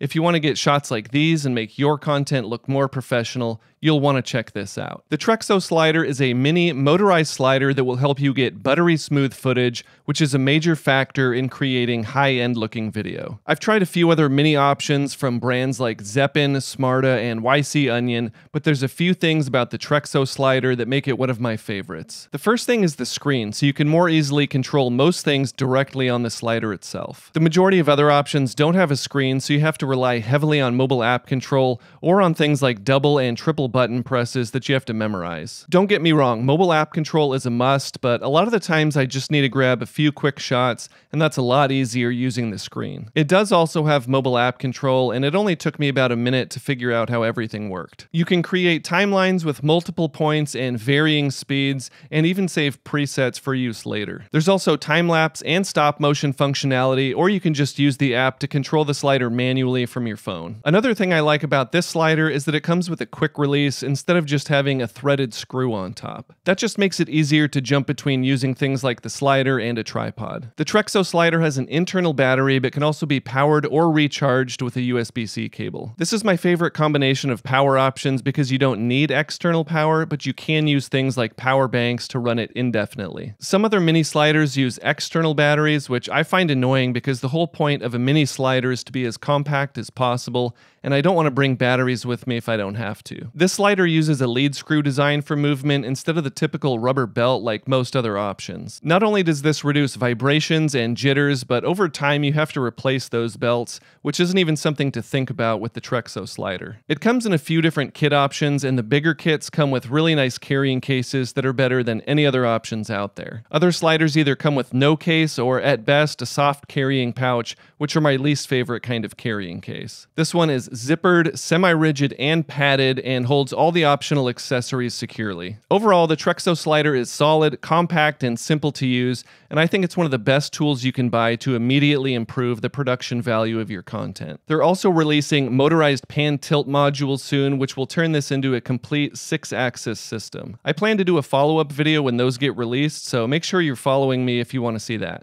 If you want to get shots like these and make your content look more professional, you'll want to check this out. The Trexo Slider is a mini motorized slider that will help you get buttery smooth footage, which is a major factor in creating high-end looking video. I've tried a few other mini options from brands like Zeapon, Smartta, and YC Onion, but there's a few things about the Trexo Slider that make it one of my favorites. The first thing is the screen, so you can more easily control most things directly on the slider itself. The majority of other options don't have a screen, so you have to rely heavily on mobile app control or on things like double and triple button presses that you have to memorize. Don't get me wrong, mobile app control is a must, but a lot of the times I just need to grab a few quick shots, and that's a lot easier using the screen. It does also have mobile app control, and it only took me about a minute to figure out how everything worked. You can create timelines with multiple points and varying speeds, and even save presets for use later. There's also time-lapse and stop-motion functionality, or you can just use the app to control the slider manually from your phone. Another thing I like about this slider is that it comes with a quick release instead of just having a threaded screw on top. That just makes it easier to jump between using things like the slider and a tripod. The Trexo Slider has an internal battery but can also be powered or recharged with a USB-C cable. This is my favorite combination of power options because you don't need external power, but you can use things like power banks to run it indefinitely. Some other mini sliders use external batteries, which I find annoying because the whole point of a mini slider is to be as compact as possible, and I don't want to bring batteries with me if I don't have to. This slider uses a lead screw design for movement instead of the typical rubber belt like most other options. Not only does this reduce vibrations and jitters, but over time you have to replace those belts, which isn't even something to think about with the Trexo Slider. It comes in a few different kit options, and the bigger kits come with really nice carrying cases that are better than any other options out there. Other sliders either come with no case or, at best, a soft carrying pouch, which are my least favorite kind of carrying case. This one is zippered, semi-rigid, and padded, and holds all the optional accessories securely. Overall, the Trexo Slider is solid, compact, and simple to use, and I think it's one of the best tools you can buy to immediately improve the production value of your content. They're also releasing motorized pan tilt modules soon, which will turn this into a complete 6-axis system. I plan to do a follow-up video when those get released, so make sure you're following me if you want to see that.